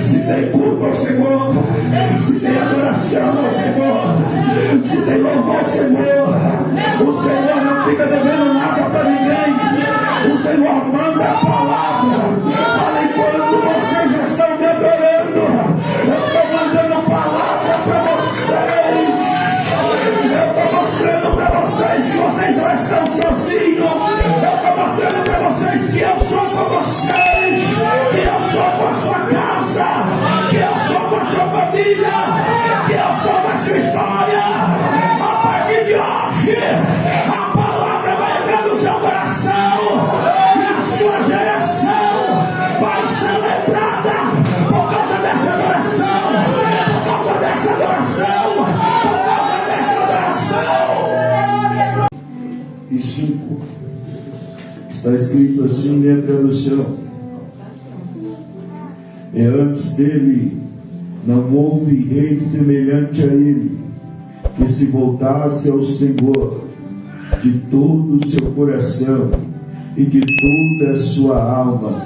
Se tem culto ao Senhor, se tem adoração ao Senhor, se tem louvor ao Senhor, o Senhor não fica devendo nada para ninguém. O Senhor manda a palavra. Para enquanto vocês já estão me adorando, eu estou mandando palavra para vocês. Eu estou mostrando para vocês que vocês não estão sozinhos. Eu estou mostrando para vocês que eu sou com vocês, que eu sou com a sua casa, que eu sou com a sua família, que eu sou com a sua história. A partir de hoje, a palavra vai entrar no seu coração e a sua geração vai ser lembrada por causa dessa adoração, por causa dessa adoração, por causa dessa adoração. E 5, está escrito assim: letra no chão. E antes dele não houve rei semelhante a ele, que se voltasse ao Senhor de todo o seu coração e de toda a sua alma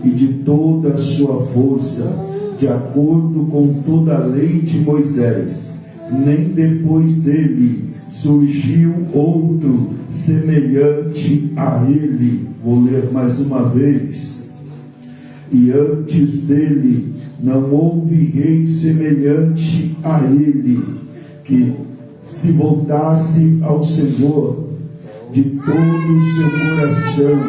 e de toda a sua força, de acordo com toda a lei de Moisés. Nem depois dele surgiu outro semelhante a ele. Vou ler mais uma vez. E antes dele não houve rei semelhante a ele, que se voltasse ao Senhor de todo o seu coração,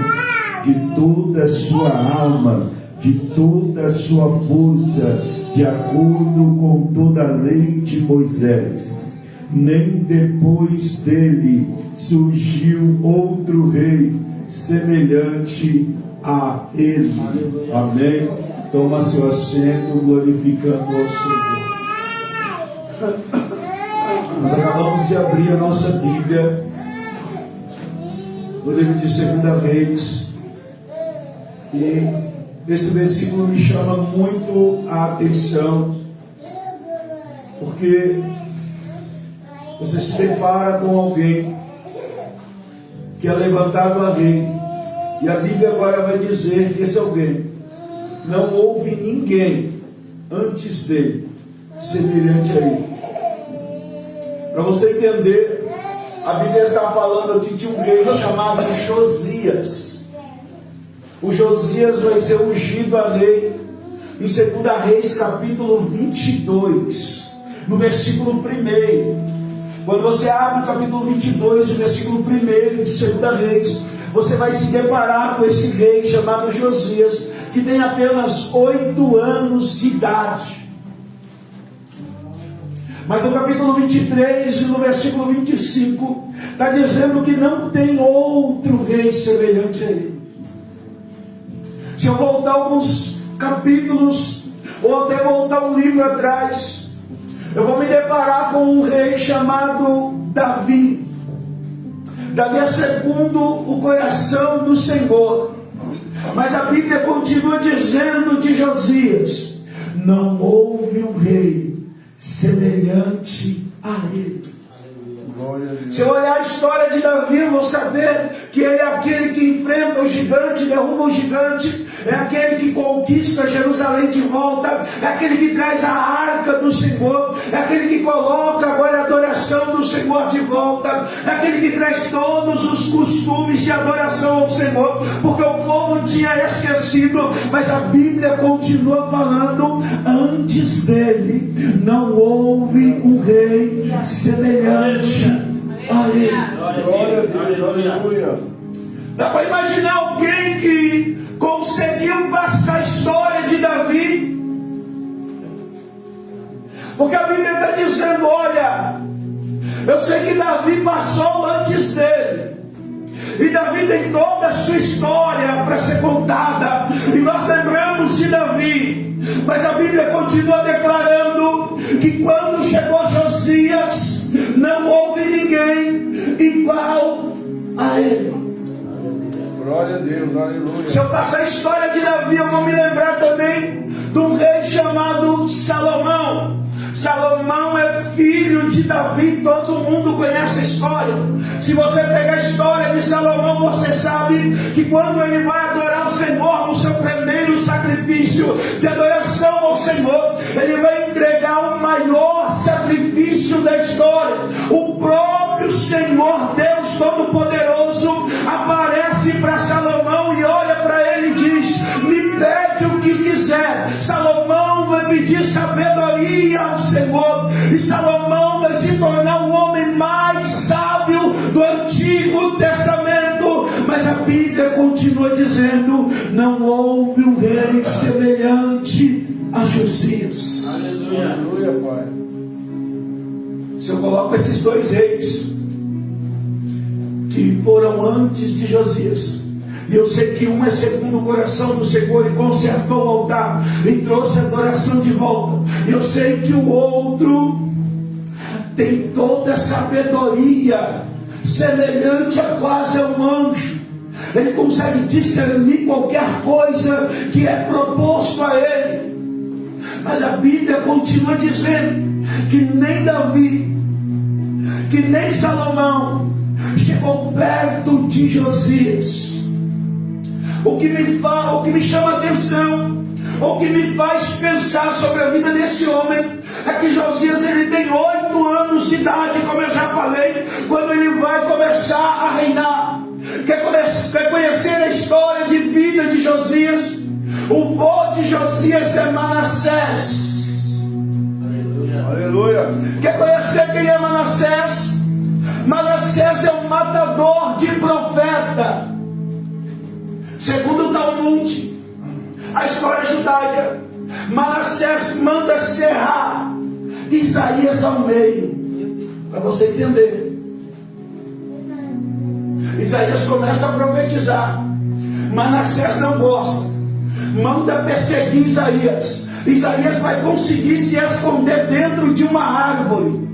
de toda a sua alma, de toda a sua força, de acordo com toda a lei de Moisés. Nem depois dele surgiu outro rei semelhante a ele. Amém? Toma seu assento, glorificando ao Senhor. Nós acabamos de abrir a nossa Bíblia no livro de 2 Reis, e esse versículo me chama muito a atenção, porque você se depara com alguém que é levantado a rei, e a Bíblia agora vai dizer que esse alguém não houve ninguém antes dele semelhante a ele. Para você entender, a Bíblia está falando aqui de um rei chamado Josias. O Josias vai ser ungido a rei em 2 Reis capítulo 22, no versículo 1. Quando você abre o capítulo 22, o versículo 1 de 2 Reis, você vai se deparar com esse rei chamado Josias, que tem apenas 8 anos de idade. Mas no capítulo 23 e no versículo 25, está dizendo que não tem outro rei semelhante a ele. Se eu voltar alguns capítulos, ou até voltar um livro atrás, eu vou me deparar com um rei chamado Davi. Davi é segundo o coração do Senhor. Mas a Bíblia continua dizendo de Josias: não houve um rei semelhante a ele. Se eu olhar a história de Davi, eu vou saber que ele é aquele que enfrenta o gigante, derruba o gigante, é aquele que conquista Jerusalém de volta, é aquele que traz a arca do Senhor, é aquele que coloca agora a adoração do Senhor de volta, é aquele que traz todos os costumes de adoração ao Senhor, porque o povo tinha esquecido. Mas a Bíblia continua falando: antes dele não houve um rei semelhante a ele. Glória a Deus, aleluia. Dá para imaginar alguém que conseguiu passar a história de Davi? Porque a Bíblia está dizendo: olha, eu sei que Davi passou antes dele, e Davi tem toda a sua história para ser contada, e nós lembramos de Davi. Mas a Bíblia continua declarando que quando chegou Josias, não houve ninguém igual a ele. Glória a Deus, aleluia. Se eu passar a história de Davi, eu vou me lembrar também de um rei chamado Salomão. Salomão é filho de Davi, todo mundo conhece a história. Se você pegar a história de Salomão, você sabe que quando ele vai adorar o Senhor, no seu primeiro sacrifício de adoração ao Senhor, história, o próprio Senhor Deus Todo-Poderoso aparece para Salomão e olha para ele e diz: me pede o que quiser. Salomão vai pedir sabedoria ao Senhor, e Salomão vai se tornar o homem mais sábio do Antigo Testamento. Mas a Bíblia continua dizendo: não houve um rei semelhante a Josias. Aleluia, Pai. Se eu coloco esses dois reis que foram antes de Josias, e eu sei que um é segundo o coração do Senhor e consertou o altar e trouxe a adoração de volta, e eu sei que o outro tem toda a sabedoria semelhante a quase a um anjo. Ele consegue discernir qualquer coisa que é proposto a ele. Mas a Bíblia continua dizendo que nem Davi, que nem Salomão chegou perto de Josias. O que me chama a atenção, o que me faz pensar sobre a vida desse homem, é que Josias ele tem 8 anos de idade, como eu já falei, quando ele vai começar a reinar. Quer conhecer a história de vida de Josias? O vô de Josias é Manassés. Aleluia. Aleluia. Quer conhecer quem é Manassés? Manassés é um matador de profeta. Segundo o Talmud, a história judaica, Manassés manda serrar Isaías ao meio, para você entender. Isaías começa a profetizar, Manassés não gosta, manda perseguir Isaías. Isaías vai conseguir se esconder dentro de uma árvore,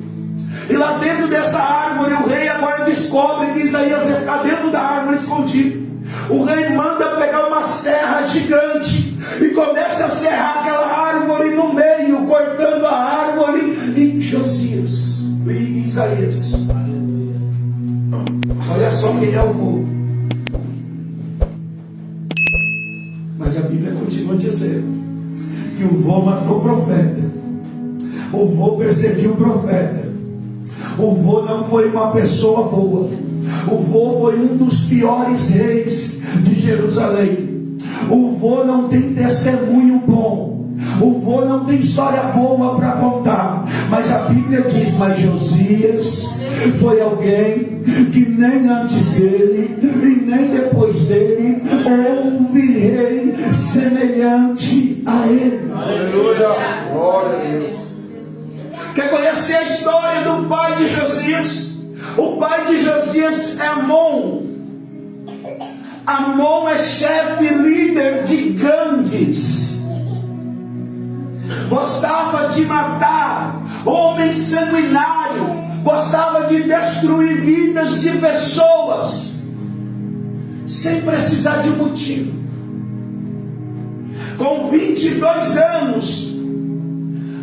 e lá dentro dessa árvore o rei agora descobre que Isaías está dentro da árvore escondido. O rei manda pegar uma serra gigante e começa a serrar aquela árvore no meio, cortando a árvore e Isaías. Olha só quem é o vô. Mas a Bíblia continua dizendo que o vô matou o profeta, o vô perseguiu o profeta, o vô não foi uma pessoa boa, o vô foi um dos piores reis de Jerusalém. O vô não tem testemunho bom, o vô não tem história boa para contar. Mas a Bíblia diz: mas Josias foi alguém que nem antes dele e nem depois dele houve rei semelhante a ele. Aleluia. Glória a Deus. Quer conhecer a história do pai de Josias? O pai de Josias é Amon. Amon é chefe, líder de gangues. Gostava de matar, homem sanguinário. Gostava de destruir vidas de pessoas, sem precisar de um motivo. Com 22 anos,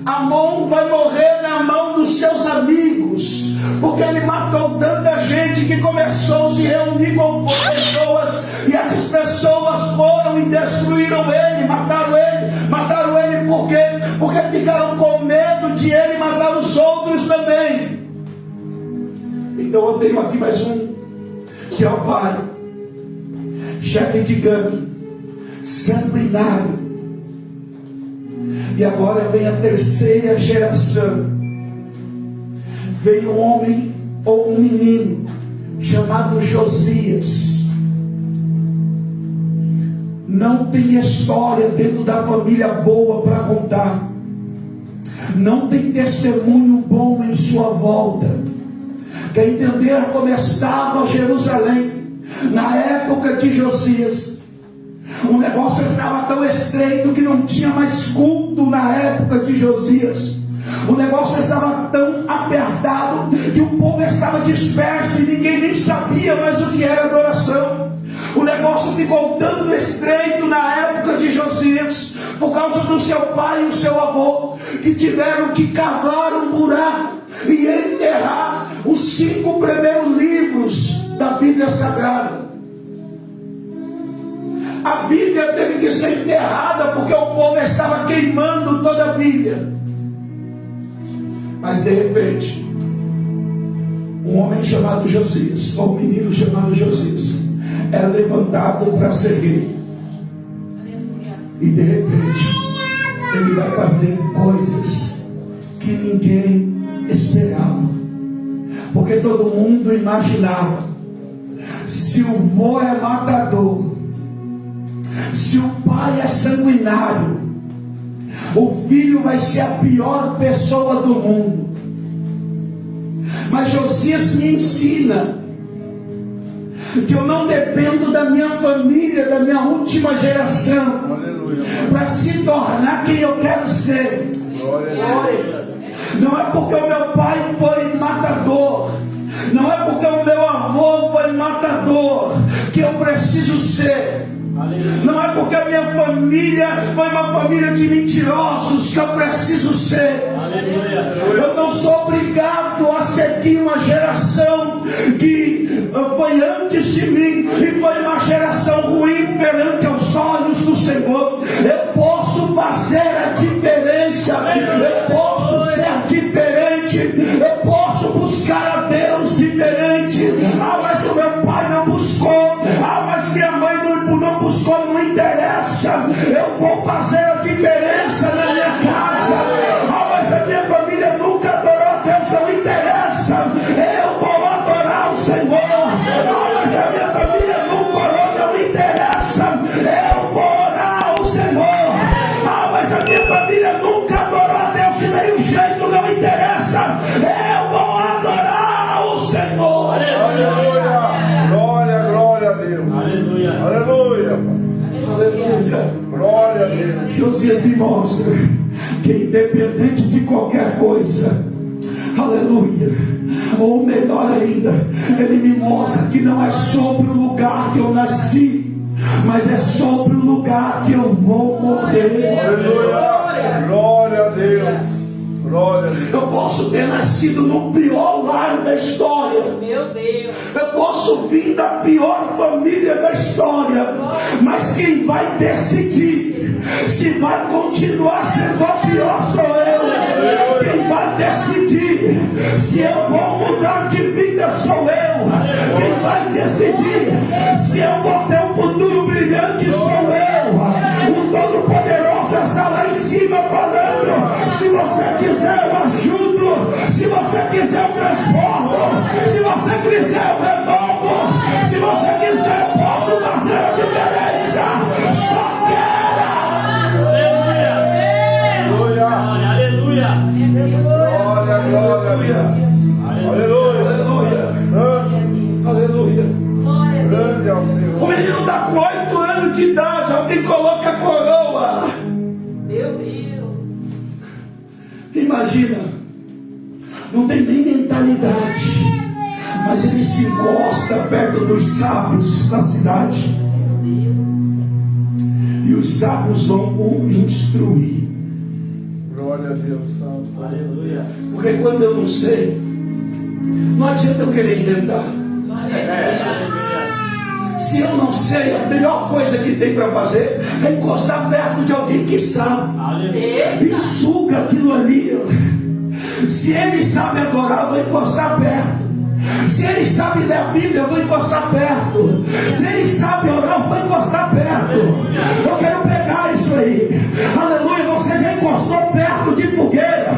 Amon vai morrer na mão dos seus amigos, porque ele matou tanta gente que começou a se reunir com pessoas, e essas pessoas foram e destruíram ele, mataram ele por quê? Porque ficaram com medo de ele matar os outros também. Então eu tenho aqui mais um, que é o pai, chefe de gangue, sanguinário. E agora vem a terceira geração. Veio um homem ou um menino chamado Josias. Não tem história dentro da família boa para contar. Não tem testemunho bom em sua volta. Quer entender como estava Jerusalém na época de Josias? O negócio estava tão estreito que não tinha mais culto na época de Josias. O negócio estava tão apertado que o povo estava disperso e ninguém nem sabia mais o que era adoração. O negócio ficou tão estreito na época de Josias, por causa do seu pai e o seu avô, que tiveram que cavar um buraco e enterrar os 5 primeiros livros da Bíblia Sagrada. A Bíblia teve que ser enterrada porque o povo estava queimando toda a Bíblia. Mas de repente, um homem chamado Josias, ou um menino chamado Josias, é levantado para ser rei. E de repente, ele vai fazer coisas que ninguém esperava. Porque todo mundo imaginava: se o vô é matador, se o pai é sanguinário, o filho vai ser a pior pessoa do mundo. Mas Josias me ensina que eu não dependo da minha família, da minha última geração, para se tornar quem eu quero ser. Não é porque o meu pai foi matador, não é porque o meu avô foi matador que eu preciso ser. Não é porque a minha família foi uma família de mentirosos que eu preciso ser. Eu não sou obrigado a seguir uma geração que foi antes de mim e foi uma geração ruim perante os olhos do Senhor. Eu posso fazer a diferença, eu posso ser diferente, eu posso buscar a Deus diferente. Ah, mas o meu pai não buscou, ah, mas minha mãe não buscou, não interessa. Eu vou fazer a diferença na minha casa. Ah, mas a minha família nunca adorou a Deus, não interessa. Eu vou adorar o Senhor. Ah, mas a minha família nunca orou, não interessa. Eu vou orar ao Senhor. Ah, mas a minha família nunca adorou a Deus de nenhum jeito, não interessa. Eu vou adorar ao Senhor. Aleluia. Glória, glória a Deus. Aleluia. Aleluia. Aleluia. Glória a Deus. Josias me mostra que independente de qualquer coisa, aleluia, ou melhor ainda, ele me mostra que não é sobre o lugar que eu nasci, mas é sobre o lugar que eu vou morrer. Aleluia. Glória a Deus. Glória a Deus. Eu posso ter nascido no pior lar da história. Meu Deus. Eu posso vir da pior família da história. Mas quem vai decidir se vai continuar sendo a pior sou eu. Quem vai decidir se eu vou mudar de vida sou eu. Quem vai decidir se eu vou ter um futuro brilhante sou eu. O Todo-Poderoso está lá em cima falando: se você quiser eu ajudo, se você quiser eu transformo, se você quiser eu renovo, se você quiser eu posso fazer a diferença. Só quero. Aleluia. Aleluia. Glória, glória a Deus. Aleluia. Aleluia. Grande é o Senhor. O menino está com 8 anos de idade, alguém coloca a coroa. Meu Deus. Imagina, não tem nem mentalidade, mas ele se encosta perto dos sábios da cidade, e os sábios vão o instruir. Glória a Deus, Santo. Aleluia. Porque quando eu não sei, não adianta eu querer inventar. Se eu não sei, a melhor coisa que tem para fazer é encostar perto de alguém que sabe. E suga aquilo ali. Se ele sabe adorar, eu vou encostar perto. Se ele sabe ler a Bíblia, eu vou encostar perto. Se ele sabe orar, eu vou encostar perto. Eu quero pegar isso aí. Aleluia, você já encostou perto de fogueira.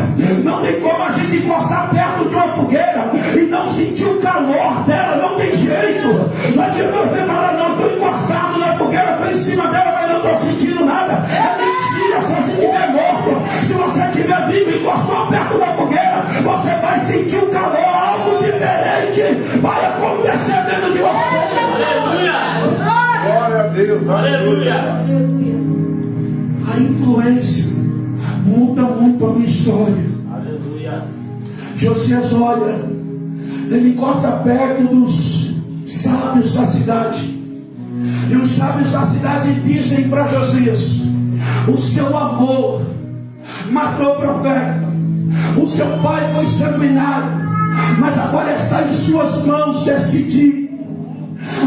Não tem como a gente encostar perto de uma fogueira e não sentir o calor dela, não tem jeito. Não adianta você falar: não, estou encostado na fogueira, estou em cima dela, mas não estou sentindo nada. É mentira, só se estiver morto. Se você estiver vivo e encostou perto da fogueira, você vai sentir o calor, algo diferente vai acontecer dentro de você. Aleluia. Glória a Deus. Aleluia. A influência muda muito a minha história. Aleluia. Josias olha, ele encosta perto dos sábios da cidade, e os sábios da cidade dizem para Josias: o seu avô matou o profeta, o seu pai foi sanguinário, mas agora está em suas mãos decidir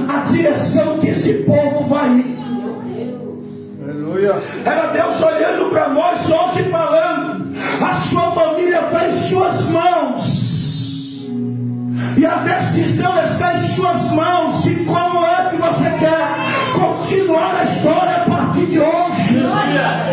a direção que esse povo vai ir. Aleluia. Era Deus olhando para nós hoje falando: a sua família está em suas mãos. E a decisão está em suas mãos de como é que você quer continuar a história a partir de hoje.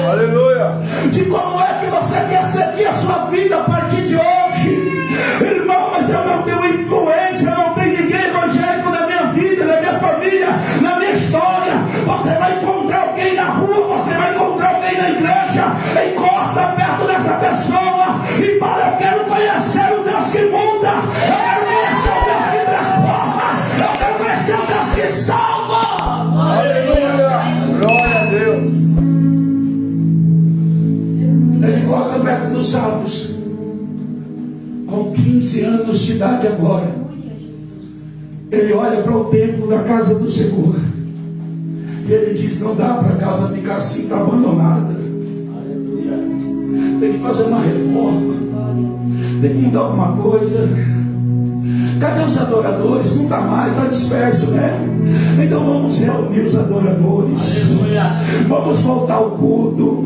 Aleluia. De como é que você quer seguir a sua vida a partir de hoje. Irmão, mas eu não tenho influência, eu não tenho ninguém evangélico na minha vida, na minha família, na minha história. Você vai encontrar alguém na rua, você vai encontrar alguém na igreja. Encosta perto dessa pessoa e fala: eu quero conhecer o Deus que muda, eu quero conhecer o Deus que transforma, eu quero conhecer o Deus que salva. Aleluia. Glória a Deus. Ele encosta perto dos salvos com 15 anos de idade agora. Ele olha para o templo da casa do Senhor e ele diz: não dá para a casa ficar assim, está abandonada. Tem que fazer uma reforma, tem que mudar alguma coisa. Cadê os adoradores? Não está mais, está disperso, né? Então vamos reunir os adoradores. Vamos voltar ao culto.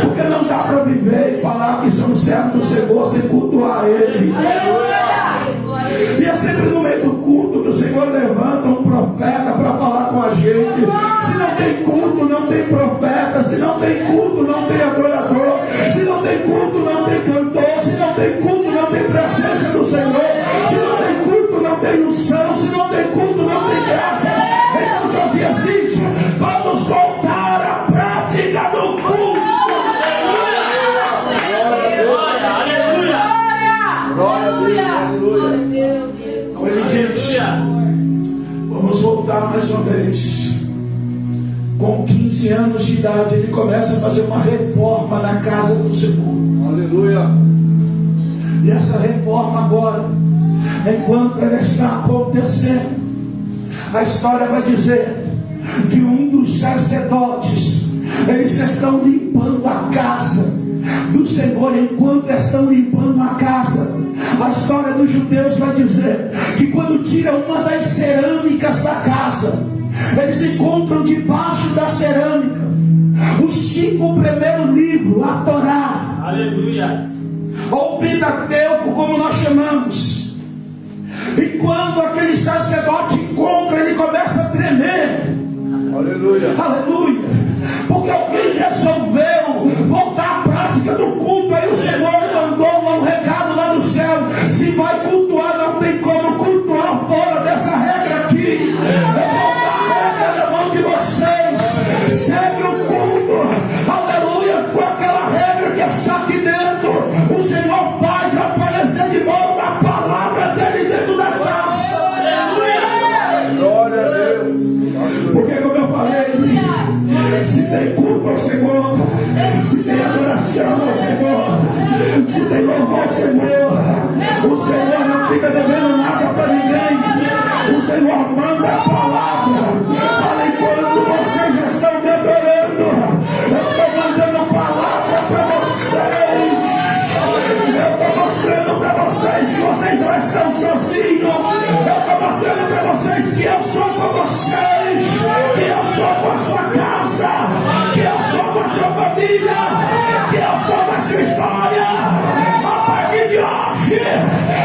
Porque não dá para viver e falar que somos servos do Senhor sem cultuar Ele. E é sempre no meio do culto que o Senhor levanta um profeta para falar com a gente. Se não tem culto, não tem profeta. Se não tem culto, não tem adorador. Se não tem culto, não tem cantor. Se não tem culto, não tem presença do Senhor. Se não tem culto, não tem unção. Se não tem culto, não tem graça. Então Josias diz: vamos voltar à prática do culto. Então ele diz: vamos voltar mais uma vez. Com 15 anos de idade, ele começa a fazer uma reforma na casa do Senhor. Aleluia. E essa reforma agora, enquanto ela está acontecendo, a história vai dizer que um dos sacerdotes, eles estão limpando a casa do Senhor. Enquanto estão limpando a casa, a história dos judeus vai dizer que quando tiram uma das cerâmicas da casa, eles encontram debaixo da cerâmica os 5 primeiros livros, a Torá. Aleluia. Ou Pentateuco, como nós chamamos. E quando aquele sacerdote encontra, ele começa a tremer. Aleluia. Aleluia. Porque alguém resolveu voltar à prática do culto. Aí o Senhor mandou um recado lá no céu: se vai cultuar, não tem como cultuar fora dessa regra aqui. Eu vou dar a regra na mão de vocês. Segue o culto, aleluia, com aquela regra que está aqui dentro. O Senhor faz aparecer de novo a palavra dele dentro da casa. Aleluia. Glória a Deus. Porque, como eu falei, se tem culto ao Senhor, se tem adoração ao Senhor, se tem louvor ao Senhor, o Senhor não fica devendo nada para ninguém. O Senhor manda a palavra. Para enquanto vocês estão me adorando, eu estou mandando a palavra para vocês. Eu estou mostrando para vocês que vocês não estão sozinhos. Eu estou mostrando para vocês que eu sou com vocês, que eu sou com a sua casa, que eu sou com a sua família, que eu sou com a sua história. A partir de hoje,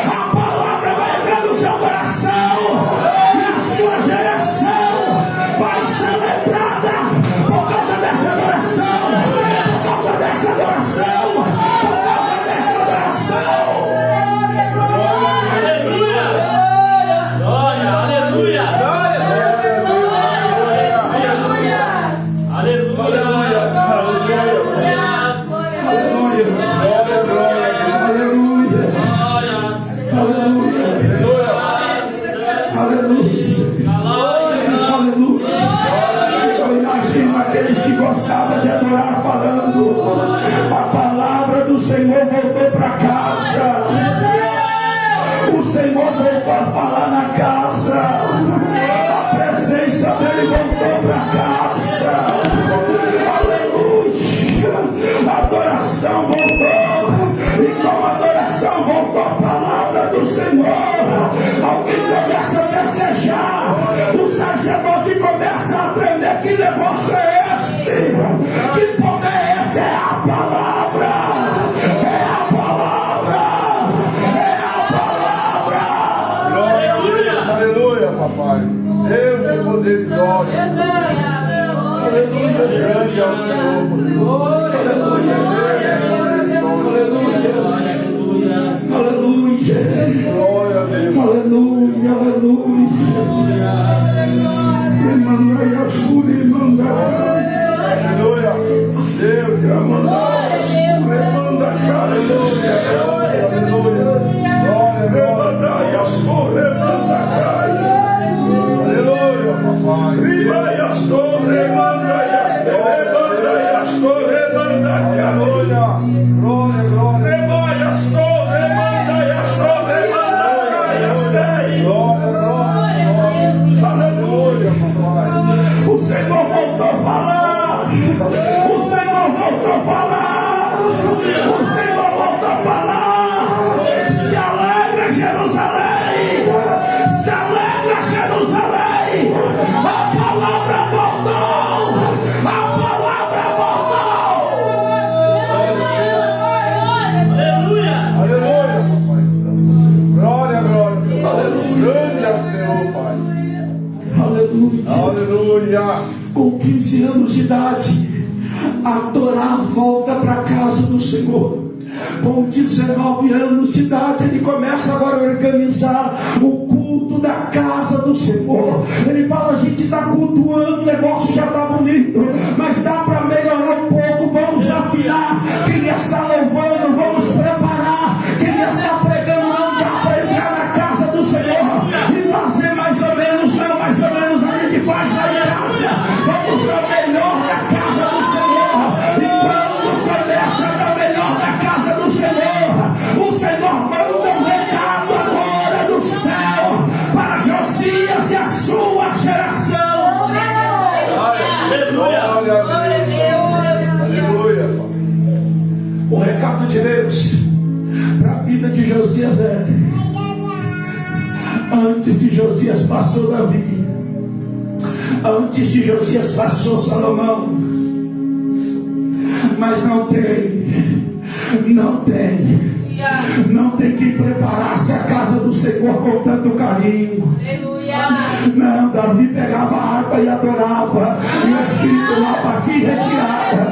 a palavra vai entrar no seu coração e a sua geração vai ser lembrada por causa dessa adoração, por causa dessa adoração, por causa dessa adoração. Aqueles que gostavam de adorar falando, a palavra do Senhor voltou para casa. O Senhor voltou a falar na casa. A presença dele voltou para casa. Aleluia. A adoração voltou. E com a adoração voltou a palavra do Senhor. Alguém começa a desejar. O sacerdote começa a aprender. Que negócio é esse? Que poder é esse? É a palavra. É a palavra. É a palavra. O Senhor voltou a falar. O Senhor voltou a falar. O Senhor voltou a falar. Se alegra, Jerusalém. Se alegra, Jerusalém. A palavra voltou. A palavra voltou. Aleluia. Aleluia, papai santo. Glória, glória. Aleluia. Grande é o Senhor, Pai. Aleluia. Aleluia. Com 15 anos de idade, a Torá volta para a casa do Senhor. Com 19 anos de idade, ele começa agora a organizar o culto da casa do Senhor. Ele fala: a gente está cultuando, o negócio já está bonito, mas dá para melhorar um pouco. Vamos afinar. Quem está louvando, vamos preparar. Quem está pregando, não dá para entrar na casa do Senhor e fazer mais ou menos, não, mais ou menos a gente faz lá em casa. Vamos ao melhor da casa do Senhor. E quando começa a dar melhor da casa do Senhor, o Senhor manda um recado agora do céu para Josias e a sua geração. Aleluia. Aleluia. O recado de Deus para a vida de Josias é: antes de Josias passou Davi, antes de Josias passou Salomão, mas não tem que preparar-se a casa do Senhor com tanto carinho. Não, Davi pegava a harpa e adorava, e o Espírito lá batia e retirava,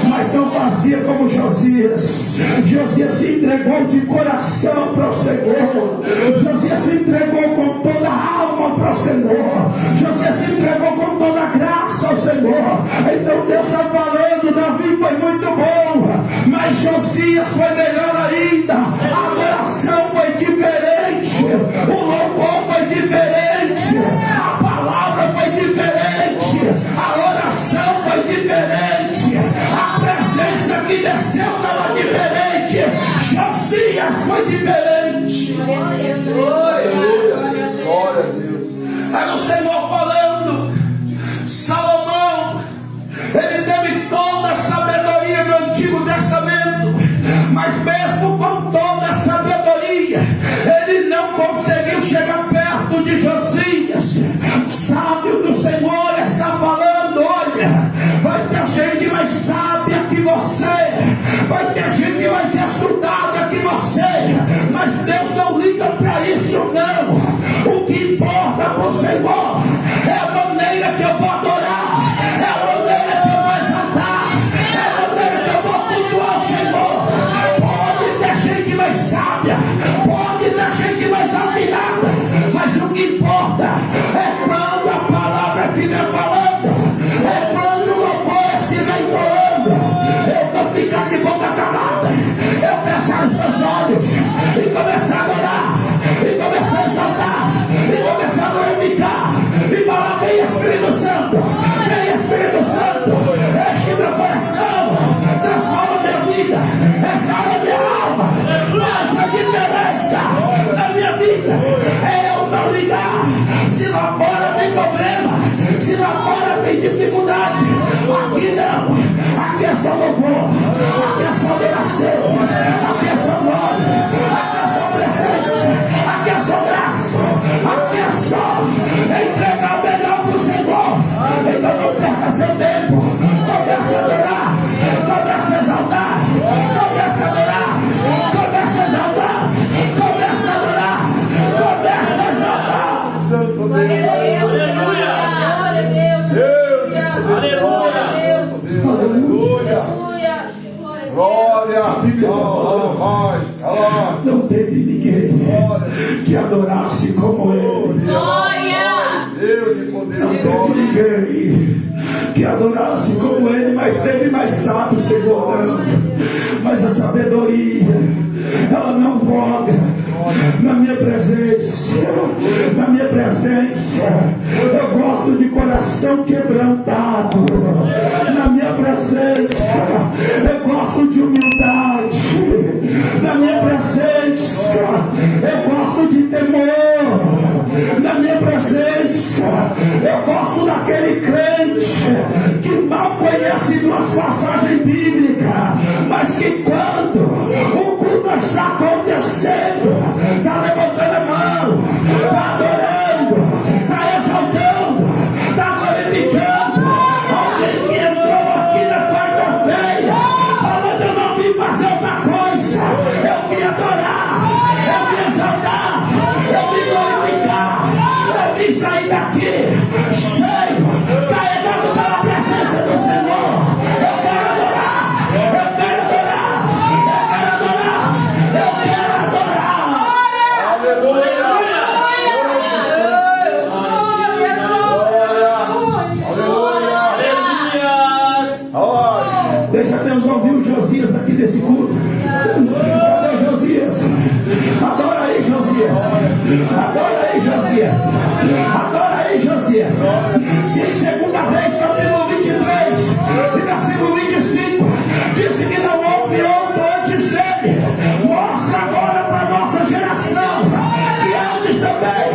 mas não fazia como Josias. Josias se entregou de coração para o Senhor. Josias se entregou com toda a alma para o Senhor. Josias se entregou com toda a graça ao Senhor. Então Deus está falando: Davi foi muito bom, mas Josias foi melhor ainda. A adoração foi diferente, o louvor foi diferente, a palavra foi diferente, a oração foi diferente, a presença que desceu estava diferente. Josias foi diferente. Glória a Deus. Era o Senhor falando. Salomão, ele teve toda a sabedoria do Antigo Testamento, mas mesmo com toda a sabedoria, ele não conseguiu chegar perto de Josias. Sabe o que o Senhor está falando? Olha, vai ter gente mais sábia que você, vai ter gente mais estudada que você, mas Deus não liga para isso não. O que importa para o Senhor é a maneira que eu vou adorar, é a maneira que eu vou exaltar, é a maneira que eu vou cultuar o Senhor. Pode ter gente mais sábia, pode ter gente mais afinada, mas o que importa é quando a palavra estiver falando, é quando o louvor estiver entoando. Eu não ficar de boca calada, eu fechar os meus olhos e começar a adorar, e começar a exaltar, e começar a glorificar, e falar: vem Espírito Santo, vem Espírito Santo, enche meu coração, transforma minha vida, restaura minha alma, faz a diferença na minha vida. É eu não ligar se lá fora tem problema, se lá fora tem dificuldade. Aqui não, aqui é só louvor, aqui é só adoração, aqui é só glória, aqui é só presença, aqui é só graça, aqui é só entregar o melhor para o Senhor. Então não perca seu tempo, comece a adorar, comece a exaltar, comece a adorar, comece a exaltar, comece a adorar, comece a exaltar. Santo Deus. Aleluia. Aleluia. Glória. Não teve ninguém que adorasse como ele. Deus de poder Não e teve glória. ninguém que que adorasse como ele, mas teve mais sábio, Senhor. Mas a sabedoria, ela não voga na minha presença. Na minha presença, eu gosto de coração quebrantado. Na minha presença, eu gosto de humildade. Na minha presença, eu gosto de temor. Na minha presença, eu gosto daquele crente que mal conhece duas passagens bíblicas, mas que quando o culto está acontecendo, está levantando a mão, está adorando, está exaltando, está glorificando. Alguém que entrou aqui na quarta-feira falando: eu não vim fazer outra coisa, eu vim adorar, eu vim exaltar, eu vim glorificar, eu vim sair daqui cheio, carregado pela presença do Senhor. Eu quero adorar, eu quero adorar, eu quero adorar, eu quero adorar. Aleluia! Deixa Deus ouvir o Josias aqui nesse culto. Cadê Josias? Adora aí, Josias. Adora aí, Josias. Adora aí, Josias. Se em 2 Reis, capítulo 23, e versículo 25, disse que não houve outro antes dele, mostra agora para a nossa geração que antes também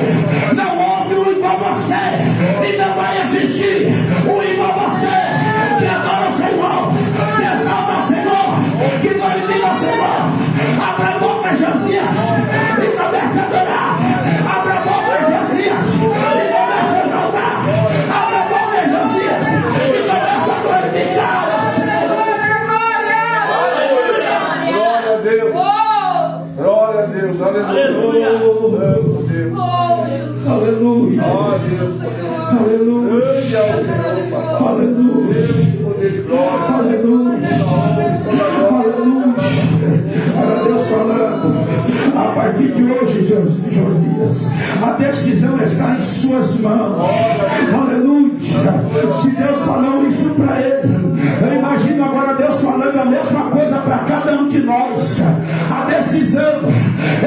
não houve um igual a você, e não vai existir um igual a você, que adora o Senhor, que exalta o Senhor, que glorifica o Senhor. Abra a boca, Josias, e comece a adorar. Abra a boca, Josias, e comece a exaltar. Abra a boca, Josias, e comece a glorificar o Senhor. Glória a Deus. Glória a Deus. Aleluia. Santo Deus. Aleluia. Ó Deus, Aleluia. grande é o Senhor, Pai. Aleluia. Poder de glória. Aleluia. Aleluia. Era Deus falando: a partir de hoje, Josias, a decisão está em suas mãos. Aleluia. Se Deus falou isso para ele, eu imagino agora Deus falando a mesma coisa para cada um de nós. A decisão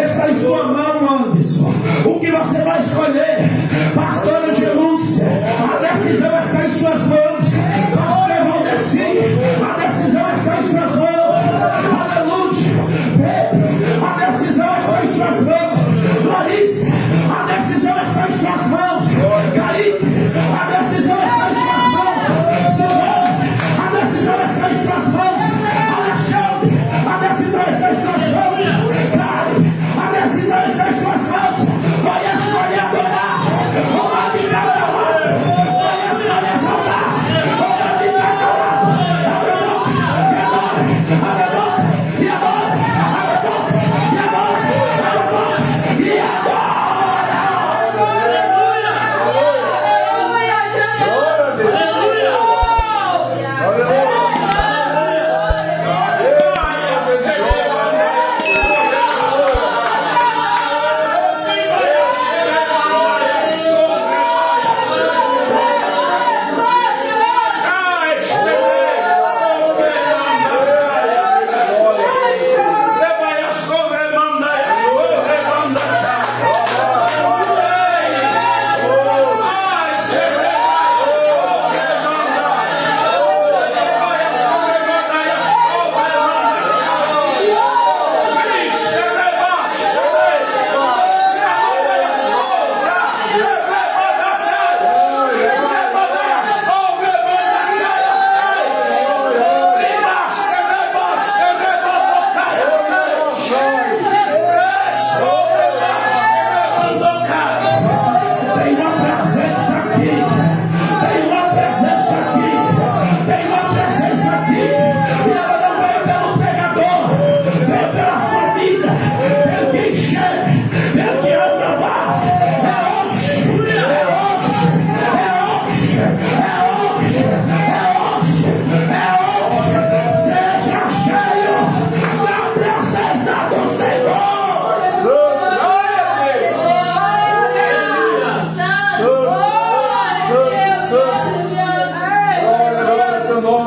está em sua mão, Anderson. O que você vai escolher? Pastor Angelúcia, a decisão está em suas mãos. Pastor Valdeci, a decisão está em suas mãos. Aleluia. Pedro, a decisão está em suas mãos. Larissa, a decisão está em suas mãos. Kaique, a decisão está em suas mãos. Simone, a decisão está em suas mãos. Alexandre, a decisão está em suas mãos. Kari, a decisão está em suas mãos. Vai escolher adorar, ou vai ficar calado. Vai escolher exaltar, ou vai ficar calado. Abre a boca e adora. Abre a boca e adora. Abre a boca e adora. Abre a boca e adora.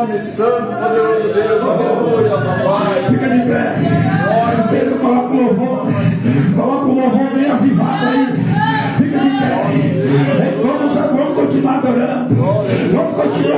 nome santo, poderoso Deus. Aleluia, papai. Fica de pé. Glória, Pedro, coloca o louvor. Coloca o louvor bem avivado aí. Fica de pé. Vamos continuar adorando. Vamos continuar